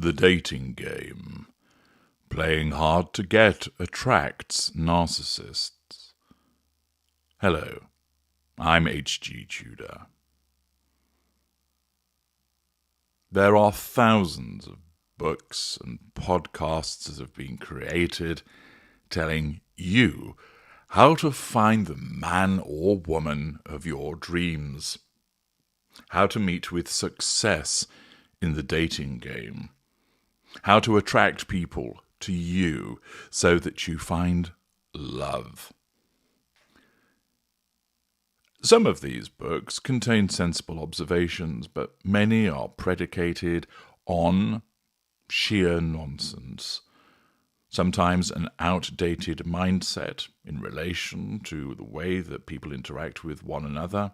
The dating game. Playing hard to get attracts narcissists. Hello, I'm H.G. Tudor. There are thousands of books and podcasts that have been created telling you how to find the man or woman of your dreams, how to meet with success in the dating game, how to attract people to you so that you find love. Some of these books contain sensible observations, but many are predicated on sheer nonsense, sometimes an outdated mindset in relation to the way that people interact with one another.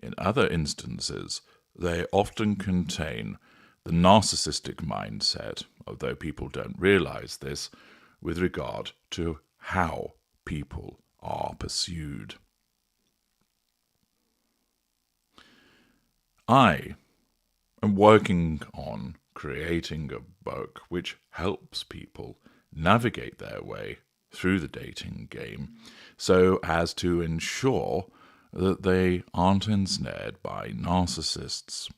In other instances, they often contain the narcissistic mindset, although people don't realize this, with regard to how people are pursued. I am working on creating a book which helps people navigate their way through the dating game so as to ensure that they aren't ensnared by narcissists.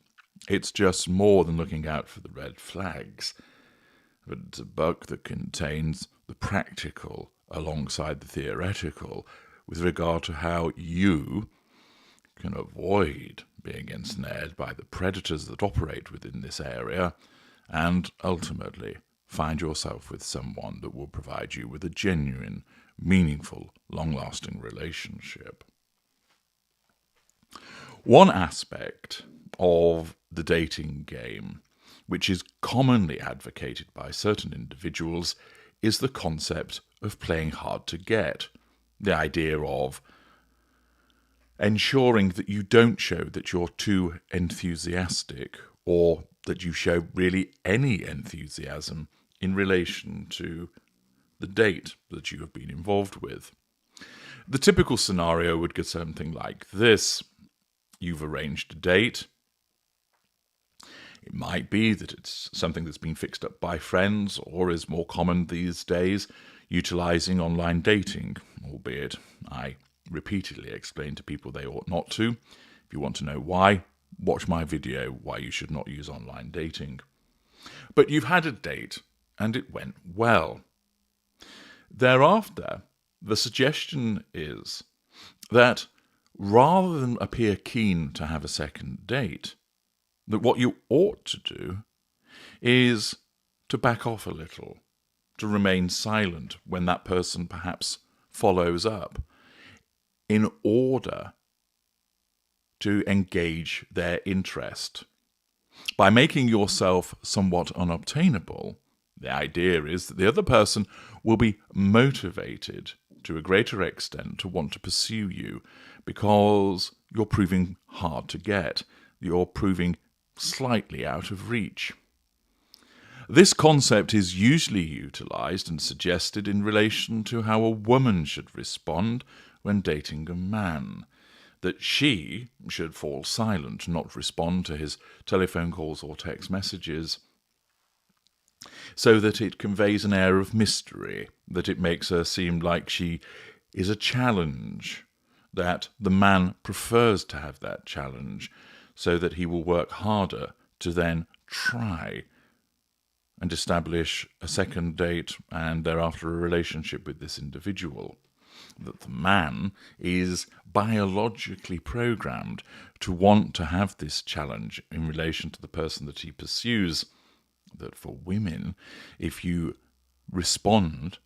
It's just more than looking out for the red flags, but it's a book that contains the practical alongside the theoretical with regard to how you can avoid being ensnared by the predators that operate within this area and ultimately find yourself with someone that will provide you with a genuine, meaningful, long-lasting relationship. One aspect of the dating game, which is commonly advocated by certain individuals, is the concept of playing hard to get. The idea of ensuring that you don't show that you're too enthusiastic or that you show really any enthusiasm in relation to the date that you have been involved with. The typical scenario would go something like this. You've arranged a date. It might be that it's something that's been fixed up by friends or is more common these days, utilizing online dating, albeit I repeatedly explain to people they ought not to. If you want to know why, watch my video why you should not use online dating. But you've had a date and it went well. Thereafter, the suggestion is that rather than appear keen to have a second date, that what you ought to do is to back off a little, to remain silent when that person perhaps follows up, in order to engage their interest. By making yourself somewhat unobtainable, the idea is that the other person will be motivated to a greater extent to want to pursue you because you're proving hard to get. You're proving slightly out of reach. This concept is usually utilized and suggested in relation to how a woman should respond when dating a man, that she should fall silent, not respond to his telephone calls or text messages, so that it conveys an air of mystery, that it makes her seem like she is a challenge, that the man prefers to have that challenge, so that he will work harder to then try and establish a second date and thereafter a relationship with this individual. That the man is biologically programmed to want to have this challenge in relation to the person that he pursues. That for women, if you respond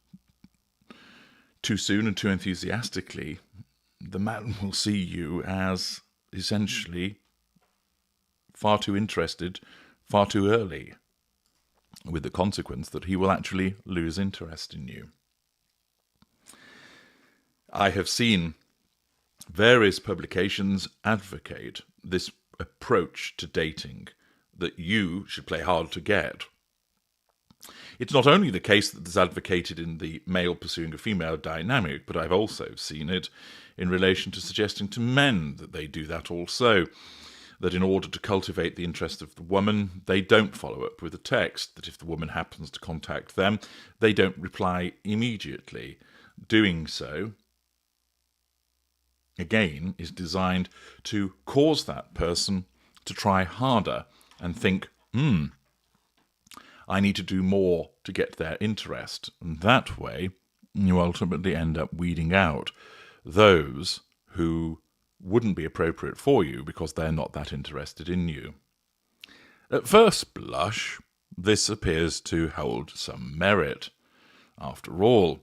too soon and too enthusiastically, the man will see you as essentially far too interested, far too early, with the consequence that he will actually lose interest in you. I have seen various publications advocate this approach to dating, that you should play hard to get. It's not only the case that it's advocated in the male pursuing a female dynamic, but I've also seen it in relation to suggesting to men that they do that also. that in order to cultivate the interest of the woman, they don't follow up with a text, that if the woman happens to contact them, they don't reply immediately. Doing so, again, is designed to cause that person to try harder and think, I need to do more to get their interest. And that way, you ultimately end up weeding out those who wouldn't be appropriate for you because they're not that interested in you. At first blush, this appears to hold some merit. After all,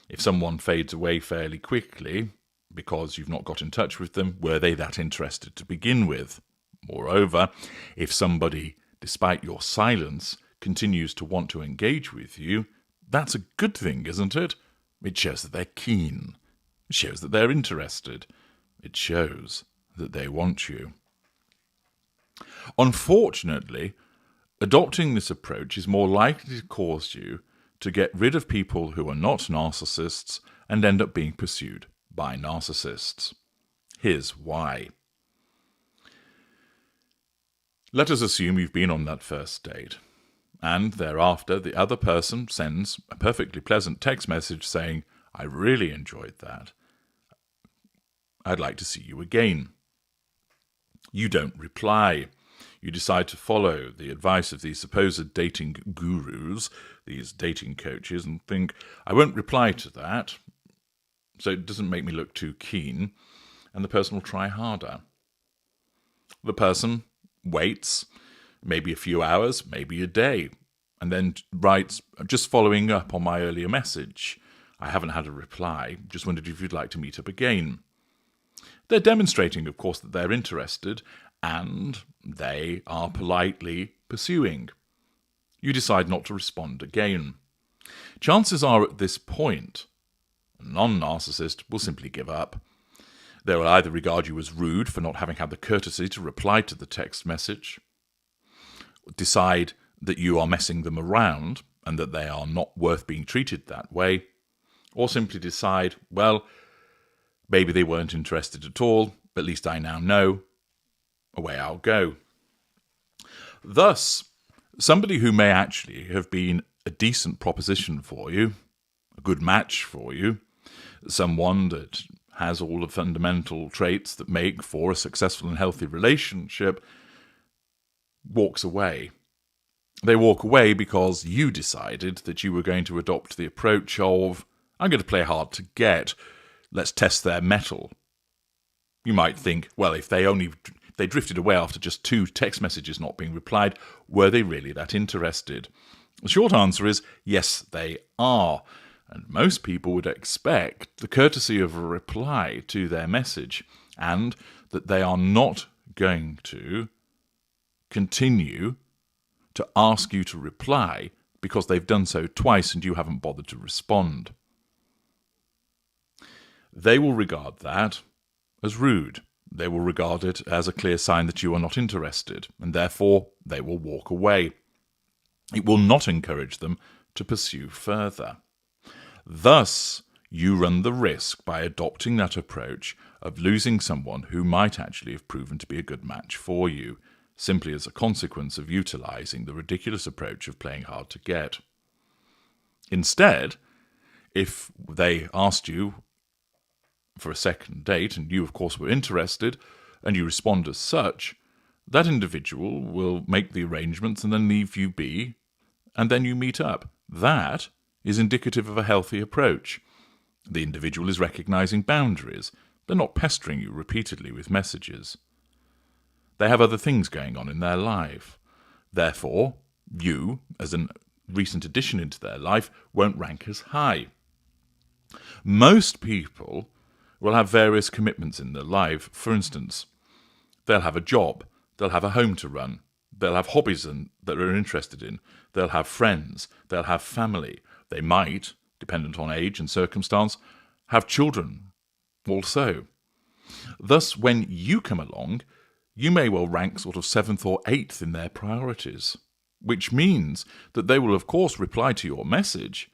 if someone fades away fairly quickly because you've not got in touch with them, were they that interested to begin with? Moreover, if somebody, despite your silence, continues to want to engage with you, that's a good thing, isn't it? It shows that they're keen. It shows that they're interested. It shows that they want you. Unfortunately, adopting this approach is more likely to cause you to get rid of people who are not narcissists and end up being pursued by narcissists. Here's why. Let us assume you've been on that first date, and thereafter the other person sends a perfectly pleasant text message saying, I really enjoyed that. I'd like to see you again. You don't reply. You decide to follow the advice of these supposed dating gurus, these dating coaches, and think, I won't reply to that, so it doesn't make me look too keen, and the person will try harder. The person waits, maybe a few hours, maybe a day, and then writes, just following up on my earlier message. I haven't had a reply, just wondered if you'd like to meet up again. They're demonstrating, of course, that they're interested, and they are politely pursuing. You decide not to respond again. Chances are at this point, a non-narcissist will simply give up. They will either regard you as rude for not having had the courtesy to reply to the text message, decide that you are messing them around and that they are not worth being treated that way, or simply decide, well, maybe they weren't interested at all, at least I now know, away I'll go. Thus, somebody who may actually have been a decent proposition for you, a good match for you, someone that has all the fundamental traits that make for a successful and healthy relationship, walks away. They walk away because you decided that you were going to adopt the approach of, I'm going to play hard to get, let's test their mettle. You might think, well, if they drifted away after just 2 text messages not being replied, were they really that interested? The short answer is, yes, they are. And most people would expect the courtesy of a reply to their message, and that they are not going to continue to ask you to reply because they've done so twice and you haven't bothered to respond. They will regard that as rude. They will regard it as a clear sign that you are not interested, and therefore they will walk away. It will not encourage them to pursue further. Thus, you run the risk by adopting that approach of losing someone who might actually have proven to be a good match for you, simply as a consequence of utilizing the ridiculous approach of playing hard to get. Instead, if they asked you for a second date, and you, of course, were interested, and you respond as such, that individual will make the arrangements and then leave you be, and then you meet up. That is indicative of a healthy approach. The individual is recognizing boundaries. They're not pestering you repeatedly with messages. They have other things going on in their life. Therefore, you, as a recent addition into their life, won't rank as high. Most people will have various commitments in their life. For instance, they'll have a job, they'll have a home to run, they'll have hobbies that they're interested in, they'll have friends, they'll have family. They might, dependent on age and circumstance, have children also. Thus, when you come along, you may well rank sort of 7th or 8th in their priorities, which means that they will, of course, reply to your message,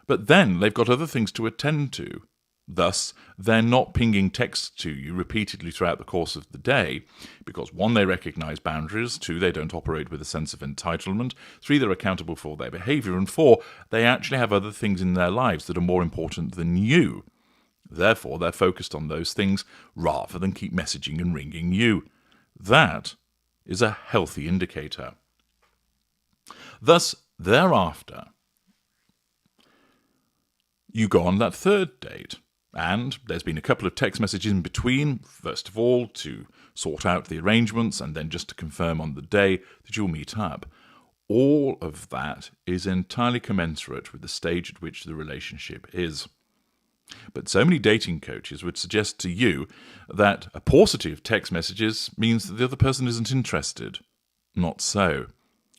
but then they've got other things to attend to. Thus, they're not pinging texts to you repeatedly throughout the course of the day because 1, they recognise boundaries, 2, they don't operate with a sense of entitlement, 3, they're accountable for their behaviour, and 4, they actually have other things in their lives that are more important than you. Therefore, they're focused on those things rather than keep messaging and ringing you. That is a healthy indicator. Thus, thereafter, you go on that third date. And there's been a couple of text messages in between, first of all, to sort out the arrangements, and then just to confirm on the day that you'll meet up. All of that is entirely commensurate with the stage at which the relationship is. But so many dating coaches would suggest to you that a paucity of text messages means that the other person isn't interested. Not so.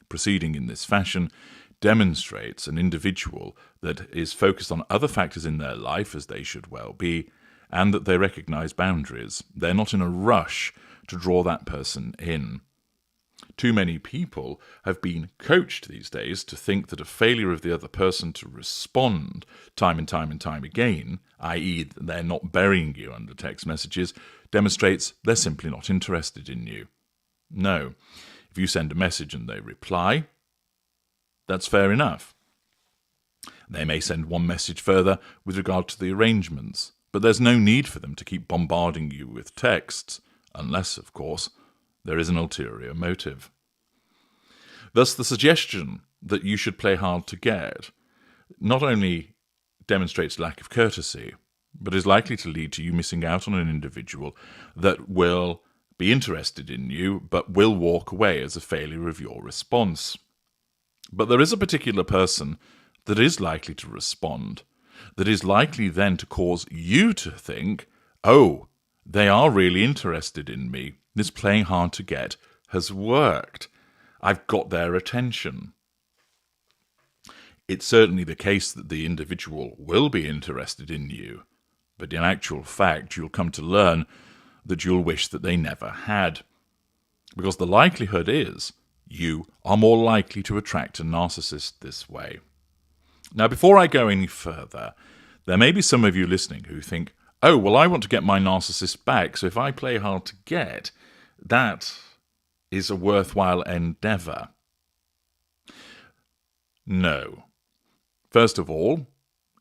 Proceeding in this fashion demonstrates an individual that is focused on other factors in their life, as they should well be, and that they recognise boundaries. They're not in a rush to draw that person in. Too many people have been coached these days to think that a failure of the other person to respond time and time and time again, i.e. they're not burying you under text messages, demonstrates they're simply not interested in you. No. If you send a message and they reply, that's fair enough. They may send one message further with regard to the arrangements, but there's no need for them to keep bombarding you with texts, unless, of course, there is an ulterior motive. Thus, the suggestion that you should play hard to get not only demonstrates lack of courtesy, but is likely to lead to you missing out on an individual that will be interested in you, but will walk away as a failure of your response. But there is a particular person that is likely to respond, that is likely then to cause you to think, oh, they are really interested in me. This playing hard to get has worked. I've got their attention. It's certainly the case that the individual will be interested in you, but in actual fact, you'll come to learn that you'll wish that they never had. Because the likelihood is you are more likely to attract a narcissist this way. Now, before I go any further, there may be some of you listening who think, oh, well, I want to get my narcissist back, so if I play hard to get, that is a worthwhile endeavour. No. First of all,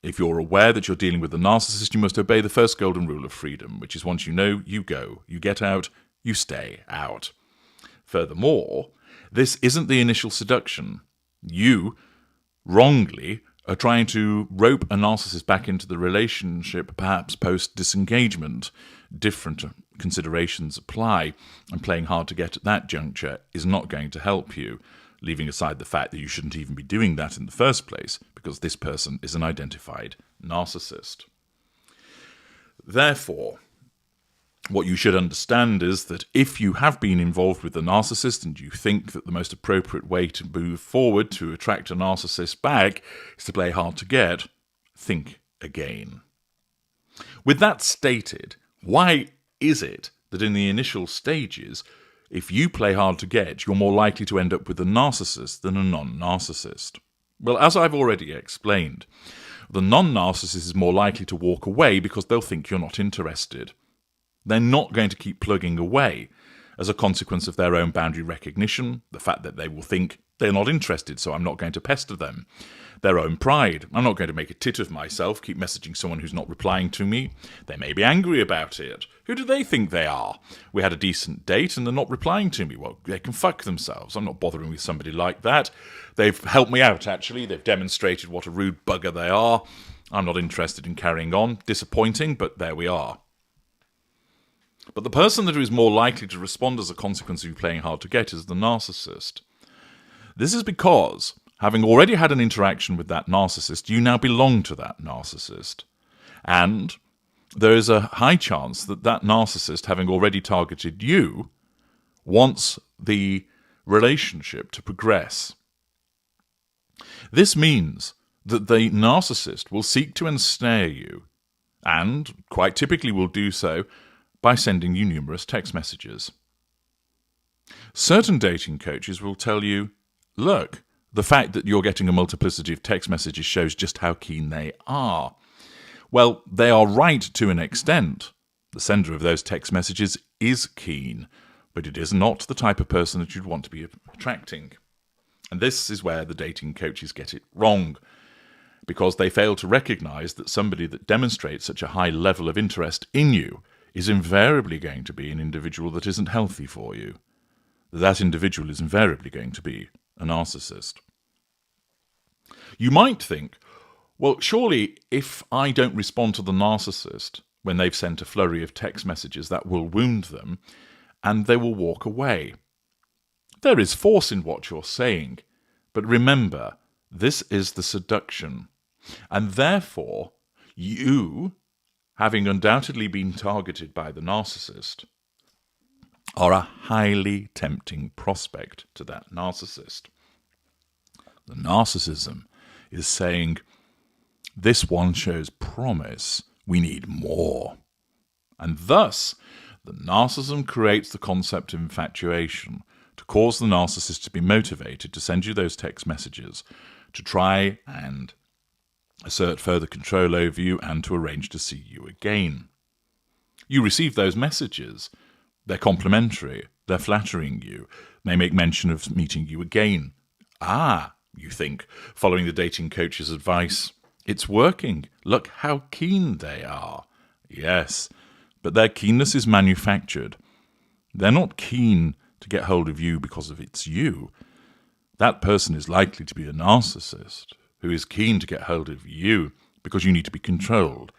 if you're aware that you're dealing with a narcissist, you must obey the first golden rule of freedom, which is once you know, you go. You get out, you stay out. Furthermore, this isn't the initial seduction. You, wrongly, are trying to rope a narcissist back into the relationship, perhaps post-disengagement. Different considerations apply, and playing hard to get at that juncture is not going to help you, leaving aside the fact that you shouldn't even be doing that in the first place, because this person is an identified narcissist. Therefore, what you should understand is that if you have been involved with the narcissist and you think that the most appropriate way to move forward to attract a narcissist back is to play hard to get, think again. With that stated, why is it that in the initial stages, if you play hard to get, you're more likely to end up with a narcissist than a non-narcissist? Well, as I've already explained, the non-narcissist is more likely to walk away because they'll think you're not interested. They're not going to keep plugging away as a consequence of their own boundary recognition, the fact that they will think they're not interested, so I'm not going to pester them. Their own pride. I'm not going to make a tit of myself, keep messaging someone who's not replying to me. They may be angry about it. Who do they think they are? We had a decent date and they're not replying to me. Well, they can fuck themselves. I'm not bothering with somebody like that. They've helped me out, actually. They've demonstrated what a rude bugger they are. I'm not interested in carrying on. Disappointing, but there we are. But the person that is more likely to respond as a consequence of you playing hard to get is the narcissist. This is because, having already had an interaction with that narcissist, you now belong to that narcissist. And there is a high chance that that narcissist, having already targeted you, wants the relationship to progress. This means that the narcissist will seek to ensnare you, and quite typically will do so by sending you numerous text messages. Certain dating coaches will tell you, look, the fact that you're getting a multiplicity of text messages shows just how keen they are. Well, they are right to an extent. The sender of those text messages is keen, but it is not the type of person that you'd want to be attracting. And this is where the dating coaches get it wrong, because they fail to recognize that somebody that demonstrates such a high level of interest in you is invariably going to be an individual that isn't healthy for you. That individual is invariably going to be a narcissist. You might think, well, surely if I don't respond to the narcissist when they've sent a flurry of text messages, that will wound them and they will walk away. There is force in what you're saying, but remember, this is the seduction. And therefore, you, having undoubtedly been targeted by the narcissist, are a highly tempting prospect to that narcissist. The narcissism is saying, this one shows promise, we need more. And thus, the narcissism creates the concept of infatuation to cause the narcissist to be motivated to send you those text messages, to try and assert further control over you and to arrange to see you again. You receive those messages. They're complimentary. They're flattering you. They make mention of meeting you again. You think, following the dating coach's advice, it's working. Look how keen they are. Yes, but their keenness is manufactured. They're not keen to get hold of you because of it's you. That person is likely to be a narcissist who is keen to get hold of you because you need to be controlled.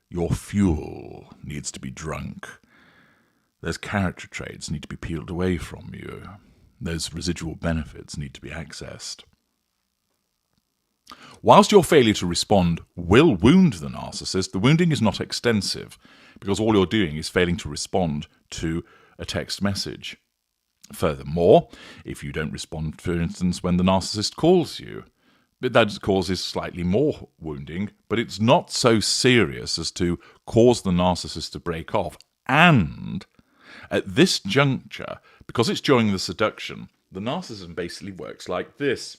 Your fuel needs to be drunk. Those character traits need to be peeled away from you. Those residual benefits need to be accessed. Whilst your failure to respond will wound the narcissist, the wounding is not extensive because all you're doing is failing to respond to a text message. Furthermore, if you don't respond, for instance, when the narcissist calls you, that causes slightly more wounding, but it's not so serious as to cause the narcissist to break off. And at this juncture, because it's during the seduction, the narcissism basically works like this.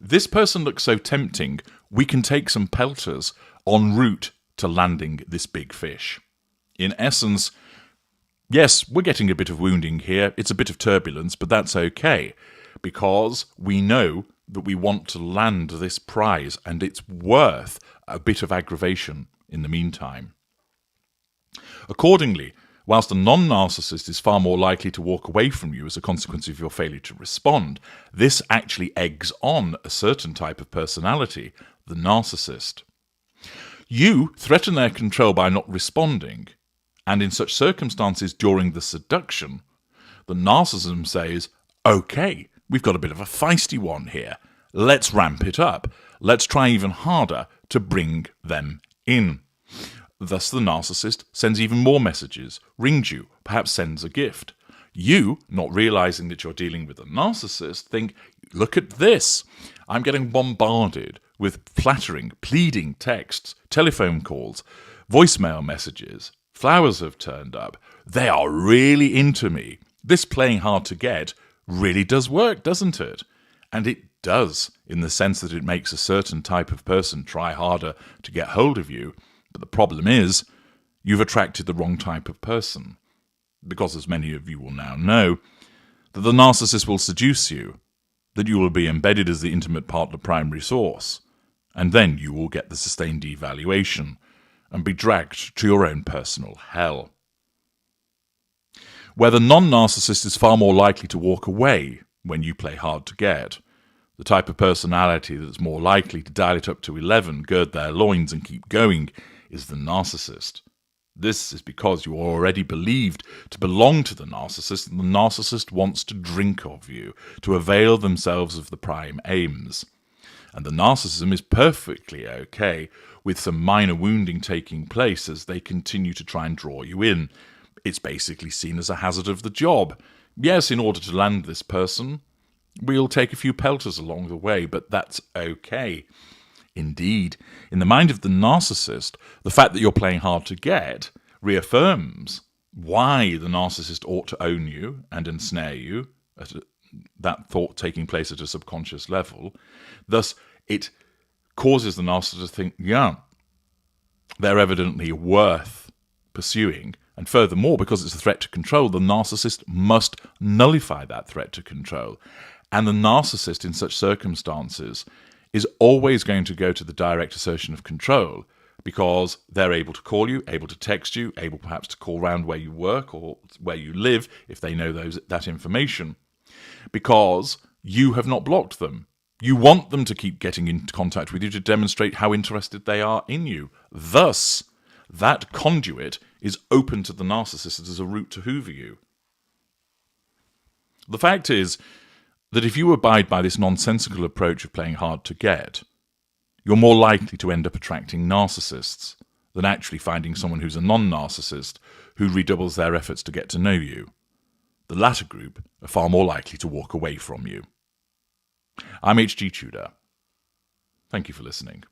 This person looks so tempting, we can take some pelters en route to landing this big fish. In essence, yes, we're getting a bit of wounding here. It's a bit of turbulence, but that's okay, because we know that we want to land this prize, and it's worth a bit of aggravation in the meantime. Accordingly, whilst a non-narcissist is far more likely to walk away from you as a consequence of your failure to respond, this actually eggs on a certain type of personality, the narcissist. You threaten their control by not responding, and in such circumstances during the seduction, the narcissism says, okay, we've got a bit of a feisty one here. Let's ramp it up. Let's try even harder to bring them in. Thus the narcissist sends even more messages, rings you, perhaps sends a gift. You, not realizing that you're dealing with a narcissist, think, look at this. I'm getting bombarded with flattering, pleading texts, telephone calls, voicemail messages. Flowers have turned up. They are really into me. This playing hard to get really does work, doesn't it? And it does, in the sense that it makes a certain type of person try harder to get hold of you. But the problem is, you've attracted the wrong type of person. Because, as many of you will now know, that the narcissist will seduce you, that you will be embedded as the intimate partner primary source, and then you will get the sustained devaluation and be dragged to your own personal hell. Where the non-narcissist is far more likely to walk away when you play hard to get, the type of personality that's more likely to dial it up to 11, gird their loins and keep going, is the narcissist. This is because you are already believed to belong to the narcissist, and the narcissist wants to drink of you, to avail themselves of the prime aims. And the narcissism is perfectly okay with some minor wounding taking place as they continue to try and draw you in. It's basically seen as a hazard of the job. Yes, in order to land this person, we'll take a few pelters along the way, but that's okay. Indeed, in the mind of the narcissist, the fact that you're playing hard to get reaffirms why the narcissist ought to own you and ensnare you, that thought taking place at a subconscious level. Thus, it causes the narcissist to think, yeah, they're evidently worth pursuing. And furthermore, because it's a threat to control, the narcissist must nullify that threat to control. And the narcissist in such circumstances is always going to go to the direct assertion of control, because they're able to call you, able to text you, able perhaps to call round where you work or where you live if they know that information, because you have not blocked them. You want them to keep getting into contact with you to demonstrate how interested they are in you. Thus, that conduit is open to the narcissist as a route to hoover you. The fact is that if you abide by this nonsensical approach of playing hard to get, you're more likely to end up attracting narcissists than actually finding someone who's a non-narcissist who redoubles their efforts to get to know you. The latter group are far more likely to walk away from you. I'm H.G. Tudor. Thank you for listening.